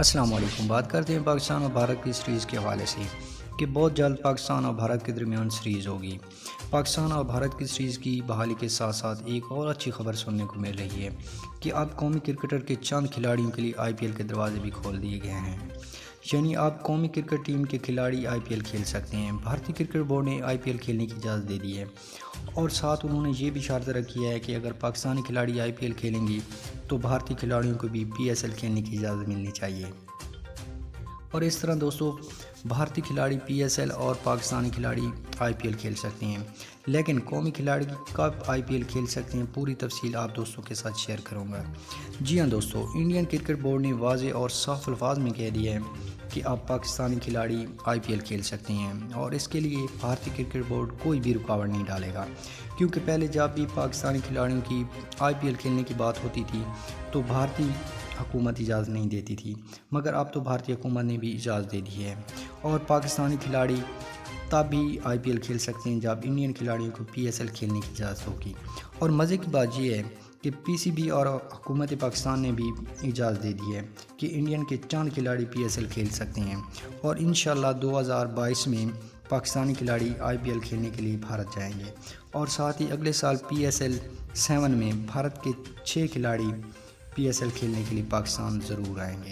السلام علیکم۔ بات کرتے ہیں پاکستان اور بھارت کی سیریز کے حوالے سے کہ بہت جلد پاکستان اور بھارت کے درمیان سیریز ہوگی۔ پاکستان اور بھارت کی سیریز کی بحالی کے ساتھ ساتھ ایک اور اچھی خبر سننے کو مل رہی ہے کہ اب قومی کرکٹر کے چند کھلاڑیوں کے لیے آئی پی ایل کے دروازے بھی کھول دیے گئے ہیں، یعنی اب قومی کرکٹ ٹیم کے کھلاڑی آئی پی ایل کھیل سکتے ہیں۔ بھارتی کرکٹ بورڈ نے آئی پی ایل کھیلنے کی اجازت دے دی ہے اور ساتھ انہوں نے یہ بھی شرط رکھی ہے کہ اگر پاکستانی کھلاڑی آئی پی ایل کھیلیں گی تو بھارتی کھلاڑیوں کو بھی پی ایس ایل کھیلنے کی اجازت ملنی چاہیے۔ اور اس طرح دوستو بھارتی کھلاڑی پی ایس ایل اور پاکستانی کھلاڑی آئی پی ایل کھیل سکتے ہیں، لیکن قومی کھلاڑی کب آئی پی ایل کھیل سکتے ہیں پوری تفصیل آپ دوستوں کے ساتھ شیئر کروں گا۔ جی ہاں دوستو، انڈین کرکٹ بورڈ نے واضح اور صاف الفاظ میں کہہ دیا ہے کہ اب پاکستانی کھلاڑی آئی پی ایل کھیل سکتے ہیں، اور اس کے لیے بھارتی کرکٹ بورڈ کوئی بھی رکاوٹ نہیں ڈالے گا، کیونکہ پہلے جب بھی پاکستانی کھلاڑیوں کی آئی پی ایل کھیلنے کی بات ہوتی تھی تو بھارتی حکومت اجازت نہیں دیتی تھی، مگر اب تو بھارتی حکومت نے بھی اجازت دے دی ہے اور پاکستانی کھلاڑی تب بھی آئی پی ایل کھیل سکتے ہیں جب انڈین کھلاڑیوں کو پی ایس ایل کھیلنے کی اجازت ہوگی۔ اور مزے کی بات یہ ہے کہ پی سی بی اور حکومت پاکستان نے بھی اجازت دے دی ہے کہ انڈین کے چند کھلاڑی پی ایس ایل کھیل سکتے ہیں، اور انشاءاللہ 2022 میں پاکستانی کھلاڑی آئی پی ایل کھیلنے کے لیے بھارت جائیں گے، اور ساتھ ہی اگلے سال پی ایس ایل 7 میں بھارت کے 6 کھلاڑی پی ایس ایل کھیلنے کے لیے پاکستان ضرور آئیں گے۔